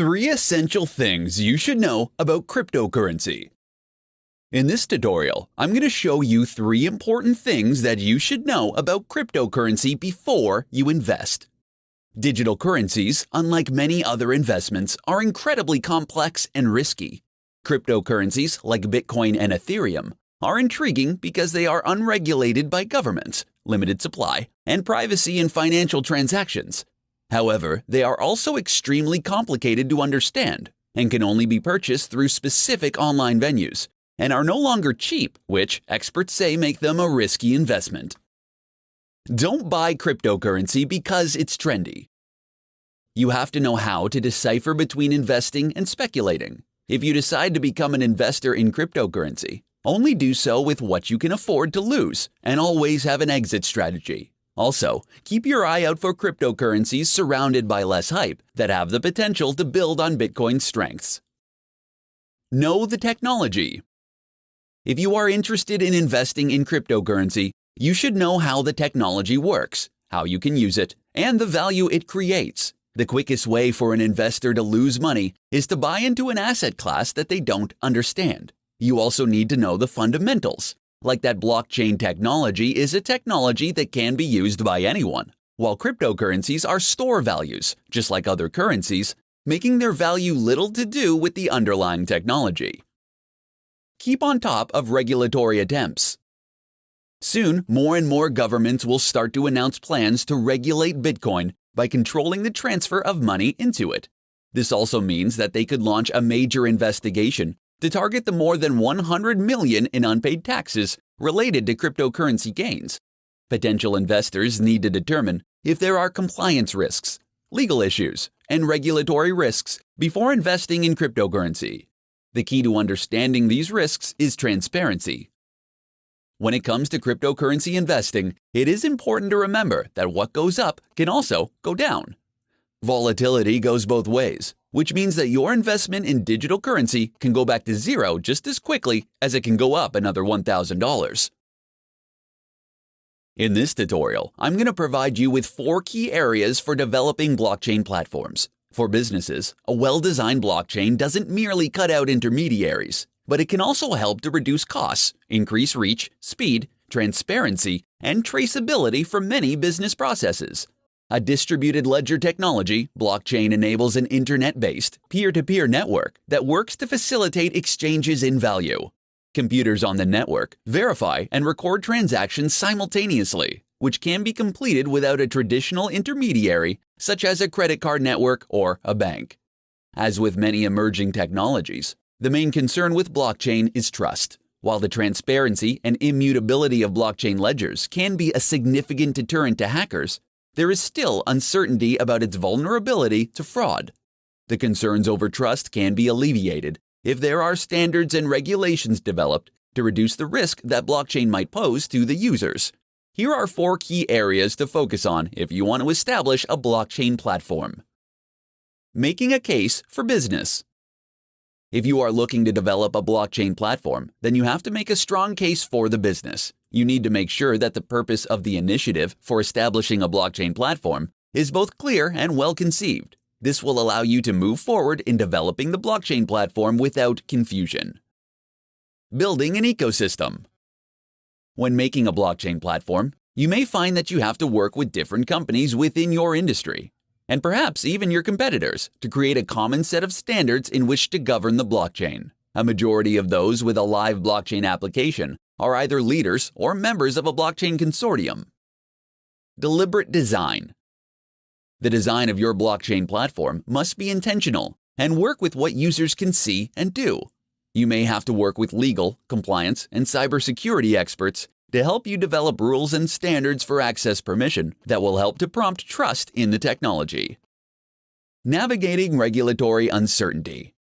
3 essential things you should know about cryptocurrency. In this tutorial, I'm going to show you 3 important things that you should know about cryptocurrency before you invest. Digital currencies, unlike many other investments, are incredibly complex and risky. Cryptocurrencies like Bitcoin and Ethereum are intriguing because they are unregulated by governments, limited supply, and privacy in financial transactions. However, they are also extremely complicated to understand and can only be purchased through specific online venues and are no longer cheap, which experts say make them a risky investment. Don't buy cryptocurrency because it's trendy. You have to know how to decipher between investing and speculating. If you decide to become an investor in cryptocurrency, only do so with what you can afford to lose and always have an exit strategy. Also, keep your eye out for cryptocurrencies surrounded by less hype that have the potential to build on Bitcoin's strengths. Know the technology. If you are interested in investing in cryptocurrency, you should know how the technology works, how you can use it, and the value it creates. The quickest way for an investor to lose money is to buy into an asset class that they don't understand. You also need to know the fundamentals, like that blockchain technology is a technology that can be used by anyone, while cryptocurrencies are store values, just like other currencies, making their value little to do with the underlying technology. Keep on top of regulatory attempts. Soon, more and more governments will start to announce plans to regulate Bitcoin by controlling the transfer of money into it. This also means that they could launch a major investigation to target the more than 100 million in unpaid taxes related to cryptocurrency gains. Potential investors need to determine if there are compliance risks, legal issues, and regulatory risks before investing in cryptocurrency. The key to understanding these risks is transparency. When it comes to cryptocurrency investing, it is important to remember that what goes up can also go down. Volatility goes both ways, which means that your investment in digital currency can go back to zero just as quickly as it can go up another $1,000. In this tutorial, I'm going to provide you with 4 key areas for developing blockchain platforms. For businesses, a well-designed blockchain doesn't merely cut out intermediaries, but it can also help to reduce costs, increase reach, speed, transparency, and traceability for many business processes. A distributed ledger technology, blockchain enables an internet-based, peer-to-peer network that works to facilitate exchanges in value. Computers on the network verify and record transactions simultaneously, which can be completed without a traditional intermediary, such as a credit card network or a bank. As with many emerging technologies, the main concern with blockchain is trust. While the transparency and immutability of blockchain ledgers can be a significant deterrent to hackers, there is still uncertainty about its vulnerability to fraud. The concerns over trust can be alleviated if there are standards and regulations developed to reduce the risk that blockchain might pose to the users. Here are 4 key areas to focus on if you want to establish a blockchain platform. Making a case for business. If you are looking to develop a blockchain platform, then you have to make a strong case for the business. You need to make sure that the purpose of the initiative for establishing a blockchain platform is both clear and well conceived. This will allow you to move forward in developing the blockchain platform without confusion. Building an ecosystem. When making a blockchain platform, you may find that you have to work with different companies within your industry, and perhaps even your competitors, to create a common set of standards in which to govern the blockchain. A majority of those with a live blockchain application are either leaders or members of a blockchain consortium. Deliberate design. The design of your blockchain platform must be intentional and work with what users can see and do. You may have to work with legal, compliance, and cybersecurity experts to help you develop rules and standards for access permission that will help to prompt trust in the technology. Navigating regulatory uncertainty.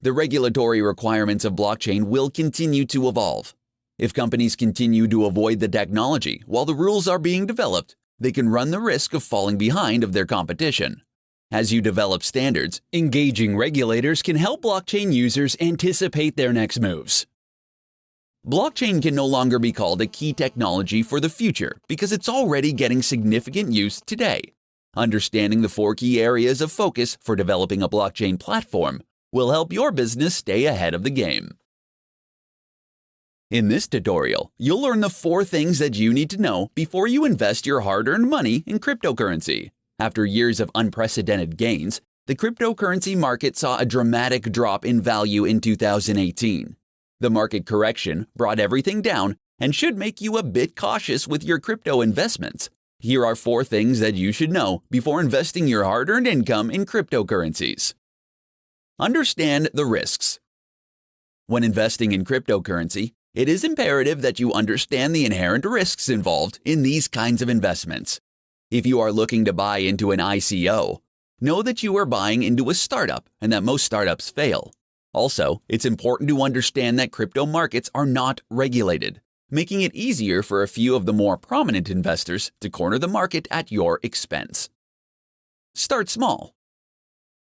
The regulatory requirements of blockchain will continue to evolve. If companies continue to avoid the technology while the rules are being developed, they can run the risk of falling behind of their competition. As you develop standards, engaging regulators can help blockchain users anticipate their next moves. Blockchain can no longer be called a key technology for the future because it's already getting significant use today. Understanding the 4 key areas of focus for developing a blockchain platform will help your business stay ahead of the game. In this tutorial, you'll learn the 4 things that you need to know before you invest your hard-earned money in cryptocurrency. After years of unprecedented gains, the cryptocurrency market saw a dramatic drop in value in 2018. The market correction brought everything down and should make you a bit cautious with your crypto investments. Here are 4 things that you should know before investing your hard-earned income in cryptocurrencies. Understand the risks. When investing in cryptocurrency, it is imperative that you understand the inherent risks involved in these kinds of investments. If you are looking to buy into an ICO, know that you are buying into a startup and that most startups fail. Also, it's important to understand that crypto markets are not regulated, making it easier for a few of the more prominent investors to corner the market at your expense. Start small.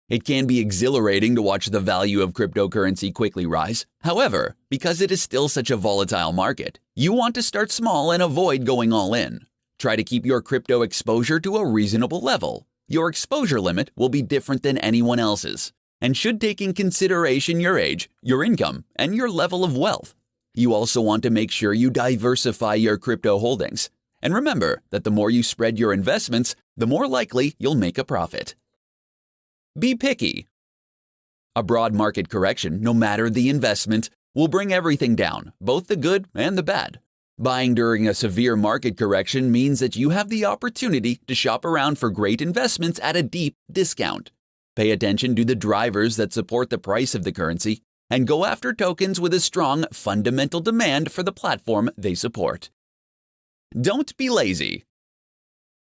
It can be exhilarating to watch the value of cryptocurrency quickly rise. However, because it is still such a volatile market, you want to start small and avoid going all in. Try to keep your crypto exposure to a reasonable level. Your exposure limit will be different than anyone else's and should take in consideration your age, your income, and your level of wealth. You also want to make sure you diversify your crypto holdings. And remember that the more you spread your investments, the more likely you'll make a profit. Be picky. A broad market correction, no matter the investment, will bring everything down, both the good and the bad. Buying during a severe market correction means that you have the opportunity to shop around for great investments at a deep discount. Pay attention to the drivers that support the price of the currency and go after tokens with a strong fundamental demand for the platform they support. Don't be lazy.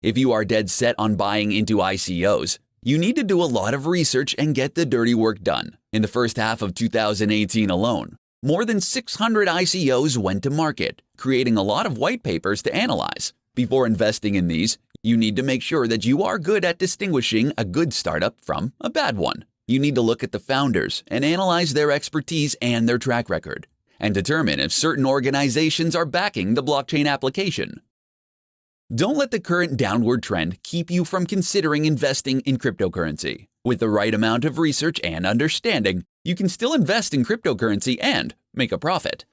If you are dead set on buying into ICOs, you need to do a lot of research and get the dirty work done. In the first half of 2018 alone, more than 600 ICOs went to market, creating a lot of white papers to analyze. Before investing in these, you need to make sure that you are good at distinguishing a good startup from a bad one. You need to look at the founders and analyze their expertise and their track record, and determine if certain organizations are backing the blockchain application. Don't let the current downward trend keep you from considering investing in cryptocurrency. With the right amount of research and understanding, you can still invest in cryptocurrency and make a profit.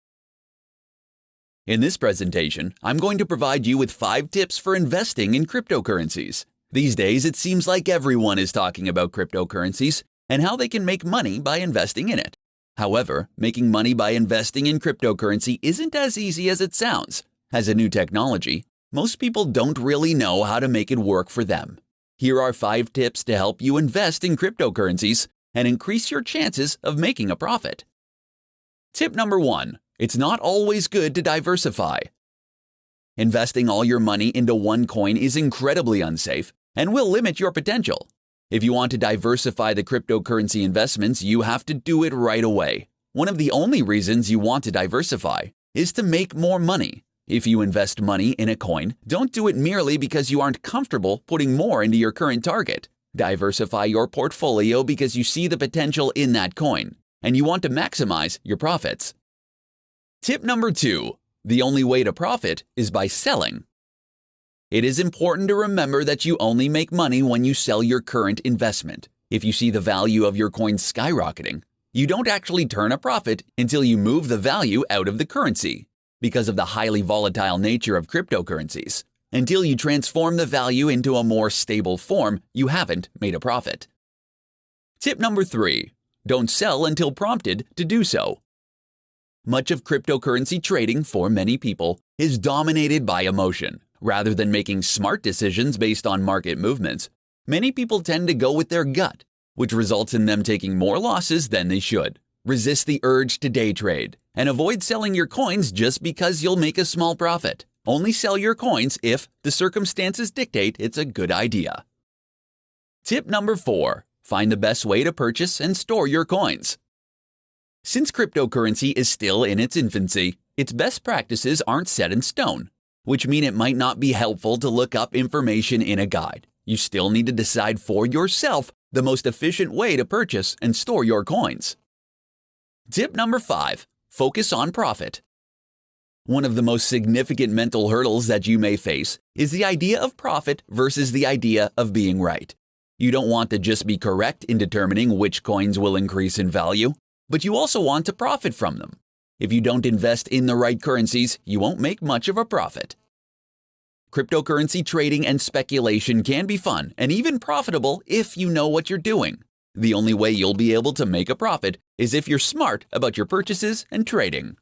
In this presentation, I'm going to provide you with 5 tips for investing in cryptocurrencies. These days, it seems like everyone is talking about cryptocurrencies and how they can make money by investing in it. However, making money by investing in cryptocurrency isn't as easy as it sounds. As a new technology, most people don't really know how to make it work for them. Here are 5 tips to help you invest in cryptocurrencies and increase your chances of making a profit. Tip number 1. It's not always good to diversify. Investing all your money into one coin is incredibly unsafe and will limit your potential. If you want to diversify the cryptocurrency investments, you have to do it right away. One of the only reasons you want to diversify is to make more money. If you invest money in a coin, don't do it merely because you aren't comfortable putting more into your current target. Diversify your portfolio because you see the potential in that coin, and you want to maximize your profits. Tip number 2. The only way to profit is by selling. It is important to remember that you only make money when you sell your current investment. If you see the value of your coin skyrocketing, you don't actually turn a profit until you move the value out of the currency. Because of the highly volatile nature of cryptocurrencies, until you transform the value into a more stable form, you haven't made a profit. Tip number 3. Don't sell until prompted to do so. Much of cryptocurrency trading for many people is dominated by emotion. Rather than making smart decisions based on market movements, many people tend to go with their gut, which results in them taking more losses than they should. Resist the urge to day trade and avoid selling your coins just because you'll make a small profit. Only sell your coins if the circumstances dictate it's a good idea. Tip number 4. Find the best way to purchase and store your coins. Since cryptocurrency is still in its infancy, its best practices aren't set in stone, which mean it might not be helpful to look up information in a guide. You still need to decide for yourself the most efficient way to purchase and store your coins. Tip number 5. Focus on profit. One of the most significant mental hurdles that you may face is the idea of profit versus the idea of being right. You don't want to just be correct in determining which coins will increase in value, but you also want to profit from them. If you don't invest in the right currencies, you won't make much of a profit. Cryptocurrency trading and speculation can be fun and even profitable if you know what you're doing. The only way you'll be able to make a profit is if you're smart about your purchases and trading.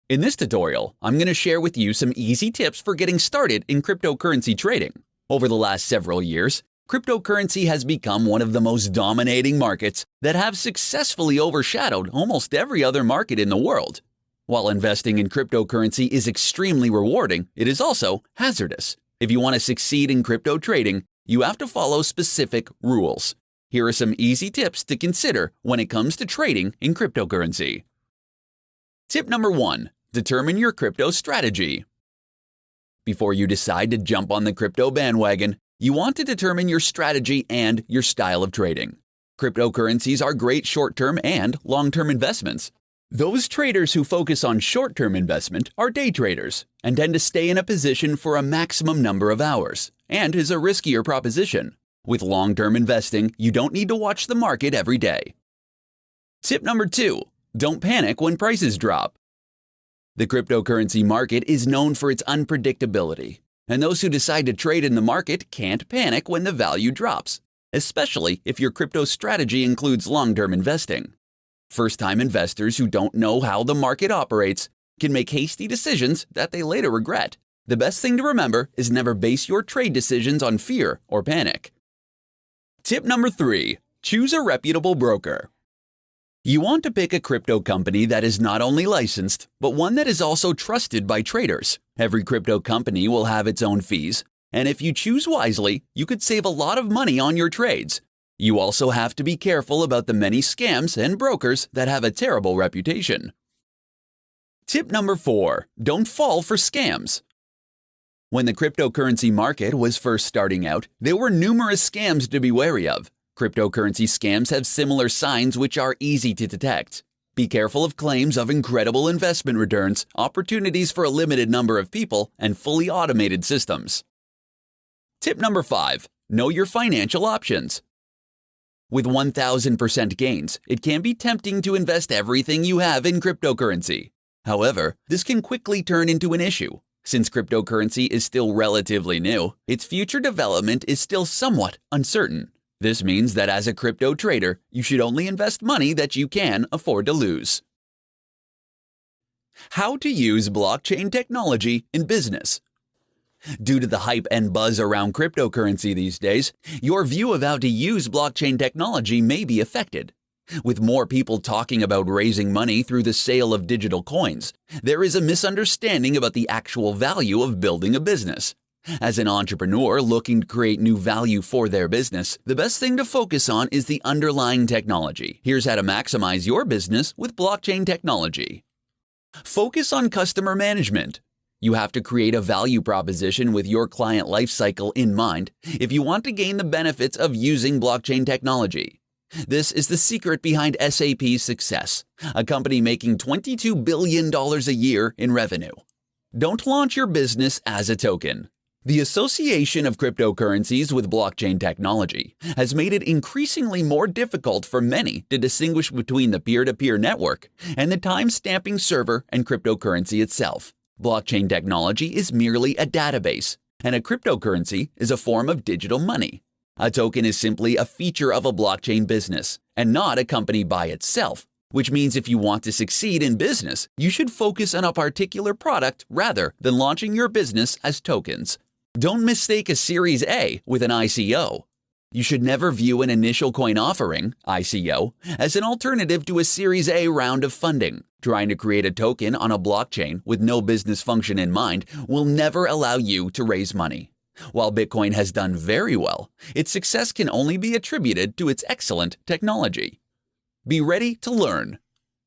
In this tutorial, I'm going to share with you some easy tips for getting started in cryptocurrency trading. Over the last several years, cryptocurrency has become one of the most dominating markets that have successfully overshadowed almost every other market in the world. While investing in cryptocurrency is extremely rewarding, it is also hazardous. If you want to succeed in crypto trading, you have to follow specific rules. Here are some easy tips to consider when it comes to trading in cryptocurrency. Tip number 1. Determine your crypto strategy. Before you decide to jump on the crypto bandwagon, you want to determine your strategy and your style of trading. Cryptocurrencies are great short-term and long-term investments. Those traders who focus on short-term investment are day traders and tend to stay in a position for a maximum number of hours, and is a riskier proposition. With long-term investing, you don't need to watch the market every day. Tip number 2. Don't panic when prices drop. The cryptocurrency market is known for its unpredictability, and those who decide to trade in the market can't panic when the value drops, especially if your crypto strategy includes long-term investing. First-time investors who don't know how the market operates can make hasty decisions that they later regret. The best thing to remember is never base your trade decisions on fear or panic. Tip number 3. Choose a reputable broker. You want to pick a crypto company that is not only licensed, but one that is also trusted by traders. Every crypto company will have its own fees, and if you choose wisely, you could save a lot of money on your trades. You also have to be careful about the many scams and brokers that have a terrible reputation. Tip number 4. Don't fall for scams. When the cryptocurrency market was first starting out, there were numerous scams to be wary of. Cryptocurrency scams have similar signs which are easy to detect. Be careful of claims of incredible investment returns, opportunities for a limited number of people, and fully automated systems. Tip number 5. Know your financial options. With 1,000% gains, it can be tempting to invest everything you have in cryptocurrency. However, this can quickly turn into an issue. Since cryptocurrency is still relatively new, its future development is still somewhat uncertain. This means that as a crypto trader, you should only invest money that you can afford to lose. How to use blockchain technology in business. Due to the hype and buzz around cryptocurrency these days, your view of how to use blockchain technology may be affected. With more people talking about raising money through the sale of digital coins, there is a misunderstanding about the actual value of building a business. As an entrepreneur looking to create new value for their business, the best thing to focus on is the underlying technology. Here's how to maximize your business with blockchain technology. Focus on customer management. You have to create a value proposition with your client lifecycle in mind if you want to gain the benefits of using blockchain technology. This is the secret behind SAP's success, a company making $22 billion a year in revenue. Don't launch your business as a token. The association of cryptocurrencies with blockchain technology has made it increasingly more difficult for many to distinguish between the peer-to-peer network and the time-stamping server and cryptocurrency itself. Blockchain technology is merely a database, and a cryptocurrency is a form of digital money. A token is simply a feature of a blockchain business, and not a company by itself, which means if you want to succeed in business, you should focus on a particular product rather than launching your business as tokens. Don't mistake a Series A with an ICO. You should never view an initial coin offering, ICO, as an alternative to a Series A round of funding. Trying to create a token on a blockchain with no business function in mind will never allow you to raise money. While Bitcoin has done very well, its success can only be attributed to its excellent technology. Be ready to learn.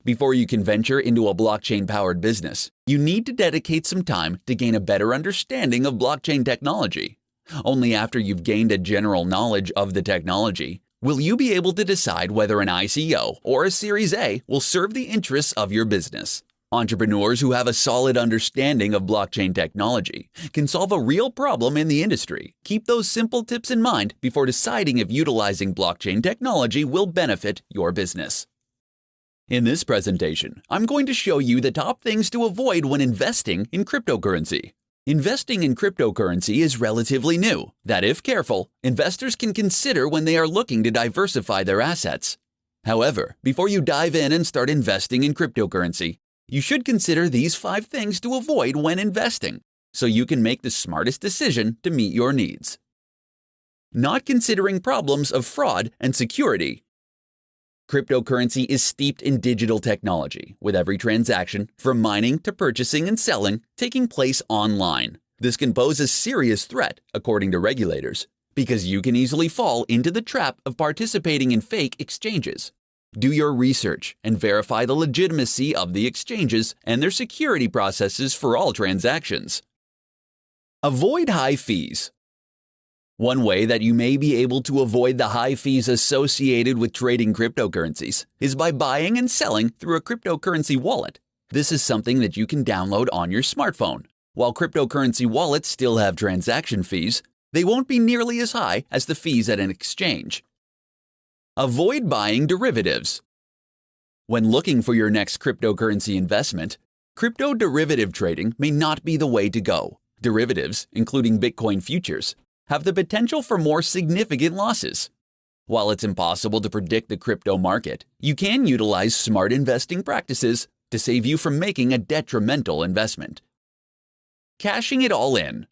Before you can venture into a blockchain-powered business, you need to dedicate some time to gain a better understanding of blockchain technology. Only after you've gained a general knowledge of the technology will you be able to decide whether an ICO or a Series A will serve the interests of your business. Entrepreneurs who have a solid understanding of blockchain technology can solve a real problem in the industry. Keep those simple tips in mind before deciding if utilizing blockchain technology will benefit your business. In this presentation, I'm going to show you the top things to avoid when investing in cryptocurrency. Investing in cryptocurrency is relatively new that, if careful, investors can consider when they are looking to diversify their assets. However, before you dive in and start investing in cryptocurrency, you should consider these 5 things to avoid when investing, so you can make the smartest decision to meet your needs. Not considering problems of fraud and security. Cryptocurrency is steeped in digital technology, with every transaction, from mining to purchasing and selling, taking place online. This can pose a serious threat, according to regulators, because you can easily fall into the trap of participating in fake exchanges. Do your research and verify the legitimacy of the exchanges and their security processes for all transactions. Avoid high fees. One way that you may be able to avoid the high fees associated with trading cryptocurrencies is by buying and selling through a cryptocurrency wallet. This is something that you can download on your smartphone. While cryptocurrency wallets still have transaction fees, they won't be nearly as high as the fees at an exchange. Avoid buying derivatives. When looking for your next cryptocurrency investment, crypto derivative trading may not be the way to go. Derivatives, including Bitcoin futures, have the potential for more significant losses. While it's impossible to predict the crypto market, you can utilize smart investing practices to save you from making a detrimental investment. Cashing it all in.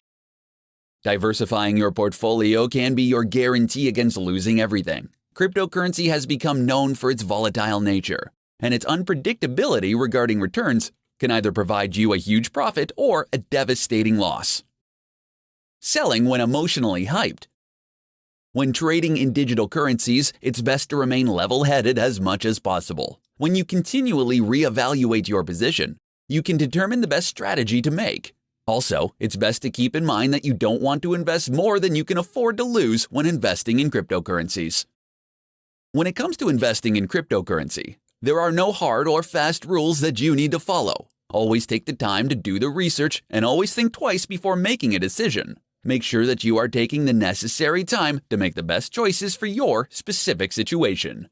Diversifying your portfolio can be your guarantee against losing everything. Cryptocurrency has become known for its volatile nature, and its unpredictability regarding returns can either provide you a huge profit or a devastating loss. Selling when emotionally hyped. When trading in digital currencies, it's best to remain level-headed as much as possible. When you continually reevaluate your position, you can determine the best strategy to make. Also, it's best to keep in mind that you don't want to invest more than you can afford to lose when investing in cryptocurrencies. When it comes to investing in cryptocurrency, there are no hard or fast rules that you need to follow. Always take the time to do the research and always think twice before making a decision. Make sure that you are taking the necessary time to make the best choices for your specific situation.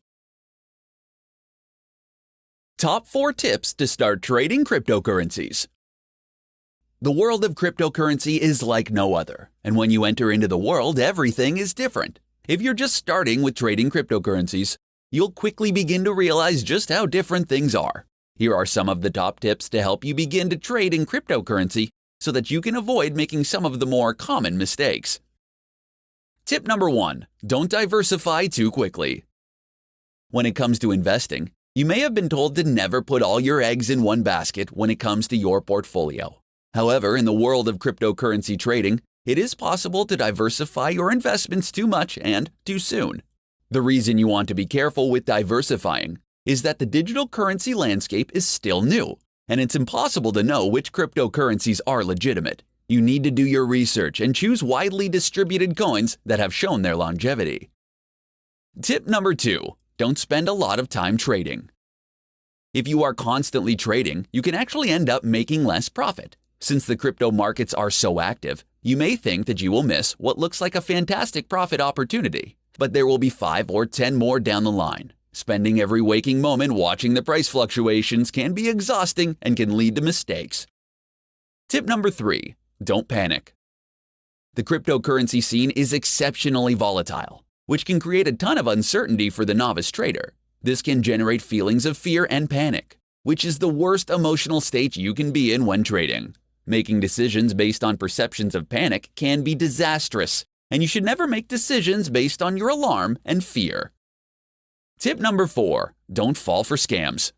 Top 4 tips to start trading cryptocurrencies. The world of cryptocurrency is like no other, and when you enter into the world, everything is different. If you're just starting with trading cryptocurrencies, you'll quickly begin to realize just how different things are. Here are some of the top tips to help you begin to trade in cryptocurrency so that you can avoid making some of the more common mistakes. Tip number 1. Don't diversify too quickly. When it comes to investing, you may have been told to never put all your eggs in one basket when it comes to your portfolio. However, in the world of cryptocurrency trading, it is possible to diversify your investments too much and too soon. The reason you want to be careful with diversifying is that the digital currency landscape is still new, and it's impossible to know which cryptocurrencies are legitimate. You need to do your research and choose widely distributed coins that have shown their longevity. Tip number 2. Don't spend a lot of time trading. If you are constantly trading, you can actually end up making less profit. Since the crypto markets are so active, you may think that you will miss what looks like a fantastic profit opportunity, but there will be 5 or 10 more down the line. Spending every waking moment watching the price fluctuations can be exhausting and can lead to mistakes. Tip number 3. Don't panic. The cryptocurrency scene is exceptionally volatile, which can create a ton of uncertainty for the novice trader. This can generate feelings of fear and panic, which is the worst emotional state you can be in when trading. Making decisions based on perceptions of panic can be disastrous, and you should never make decisions based on your alarm and fear. Tip number 4. Don't fall for scams.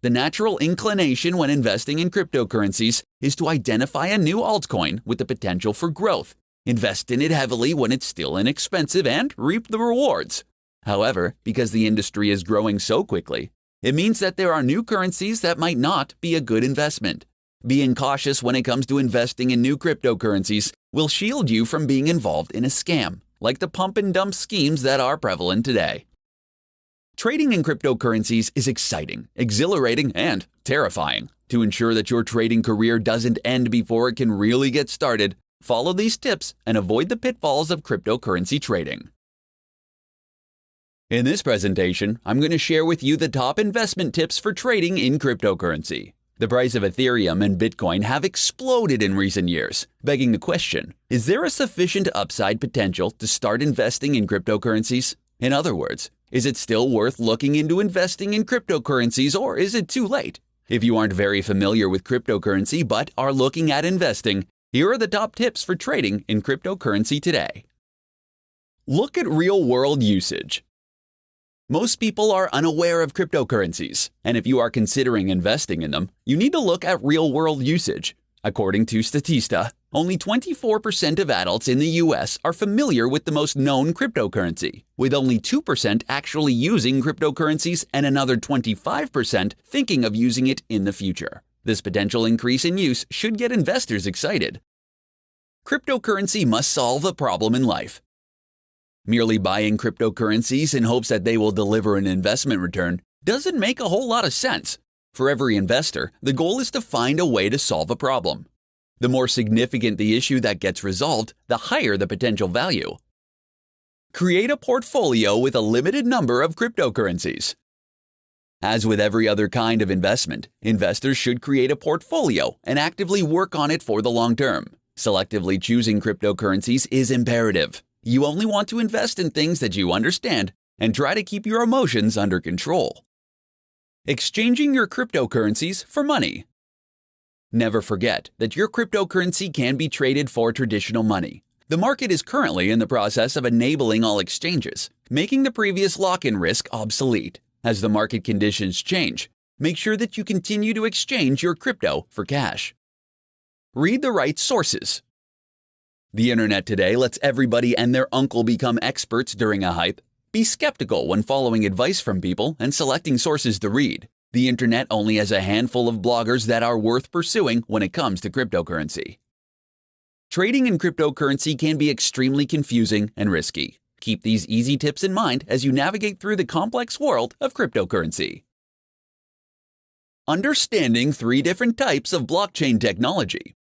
The natural inclination when investing in cryptocurrencies is to identify a new altcoin with the potential for growth, invest in it heavily when it's still inexpensive, and reap the rewards. However, because the industry is growing so quickly, it means that there are new currencies that might not be a good investment. Being cautious when it comes to investing in new cryptocurrencies will shield you from being involved in a scam, like the pump and dump schemes that are prevalent today. Trading in cryptocurrencies is exciting, exhilarating, and terrifying. To ensure that your trading career doesn't end before it can really get started, follow these tips and avoid the pitfalls of cryptocurrency trading. In this presentation, I'm going to share with you the top investment tips for trading in cryptocurrency. The price of Ethereum and Bitcoin have exploded in recent years, begging the question, is there a sufficient upside potential to start investing in cryptocurrencies? In other words, is it still worth looking into investing in cryptocurrencies, or is it too late? If you aren't very familiar with cryptocurrency but are looking at investing, here are the top tips for trading in cryptocurrency today. Look at real-world usage. Most people are unaware of cryptocurrencies, and if you are considering investing in them, you need to look at real-world usage. According to Statista, only 24% of adults in the US are familiar with the most known cryptocurrency, with only 2% actually using cryptocurrencies and another 25% thinking of using it in the future. This potential increase in use should get investors excited. Cryptocurrency must solve a problem in life. Merely buying cryptocurrencies in hopes that they will deliver an investment return doesn't make a whole lot of sense. For every investor, the goal is to find a way to solve a problem. The more significant the issue that gets resolved, the higher the potential value. Create a portfolio with a limited number of cryptocurrencies. As with every other kind of investment, investors should create a portfolio and actively work on it for the long term. Selectively choosing cryptocurrencies is imperative. You only want to invest in things that you understand and try to keep your emotions under control. Exchanging your cryptocurrencies for money. Never forget that your cryptocurrency can be traded for traditional money. The market is currently in the process of enabling all exchanges, making the previous lock-in risk obsolete. As the market conditions change, make sure that you continue to exchange your crypto for cash. Read the right sources. The internet today lets everybody and their uncle become experts during a hype. Be skeptical when following advice from people and selecting sources to read. The internet only has a handful of bloggers that are worth pursuing when it comes to cryptocurrency. Trading in cryptocurrency can be extremely confusing and risky. Keep these easy tips in mind as you navigate through the complex world of cryptocurrency. Understanding 3 different types of blockchain technology.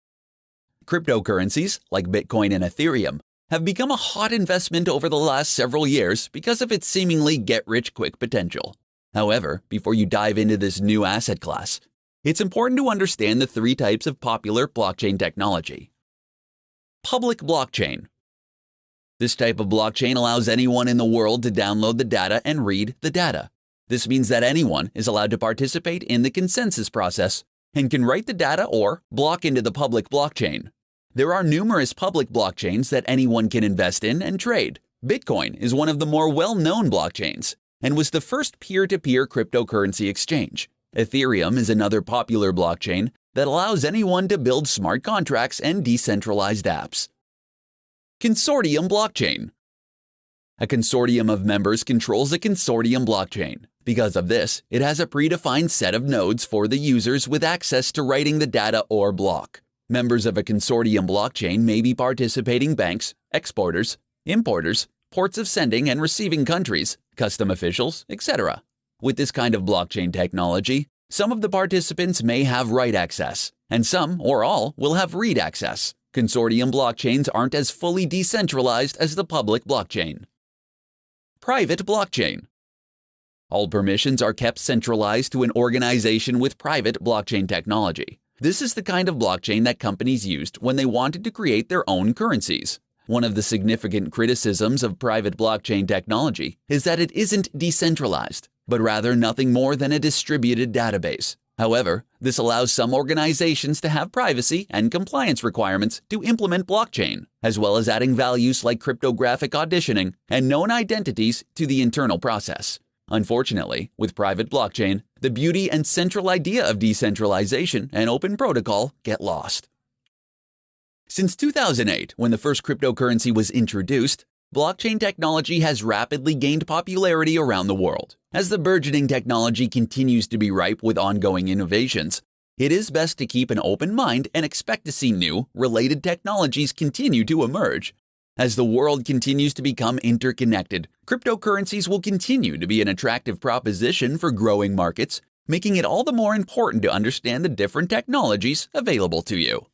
Cryptocurrencies, like Bitcoin and Ethereum, have become a hot investment over the last several years because of its seemingly get-rich-quick potential. However, before you dive into this new asset class, it's important to understand the 3 types of popular blockchain technology. Public blockchain. This type of blockchain allows anyone in the world to download the data and read the data. This means that anyone is allowed to participate in the consensus process and can write the data or block into the public blockchain. There are numerous public blockchains that anyone can invest in and trade. Bitcoin is one of the more well-known blockchains and was the first peer-to-peer cryptocurrency exchange. Ethereum is another popular blockchain that allows anyone to build smart contracts and decentralized apps. Consortium blockchain. A consortium of members controls a consortium blockchain. Because of this, it has a predefined set of nodes for the users with access to writing the data or block. Members of a consortium blockchain may be participating banks, exporters, importers, ports of sending and receiving countries, custom officials, etc. With this kind of blockchain technology, some of the participants may have write access, and some or all will have read access. Consortium blockchains aren't as fully decentralized as the public blockchain. Private blockchain. All permissions are kept centralized to an organization with private blockchain technology. This is the kind of blockchain that companies used when they wanted to create their own currencies. One of the significant criticisms of private blockchain technology is that it isn't decentralized, but rather nothing more than a distributed database. However, this allows some organizations to have privacy and compliance requirements to implement blockchain, as well as adding values like cryptographic auditioning and known identities to the internal process. Unfortunately, with private blockchain, the beauty and central idea of decentralization and open protocol get lost. Since 2008, when the first cryptocurrency was introduced, blockchain technology has rapidly gained popularity around the world. As the burgeoning technology continues to be ripe with ongoing innovations, it is best to keep an open mind and expect to see new, related technologies continue to emerge. As the world continues to become interconnected, Cryptocurrencies will continue to be an attractive proposition for growing markets, making it all the more important to understand the different technologies available to you.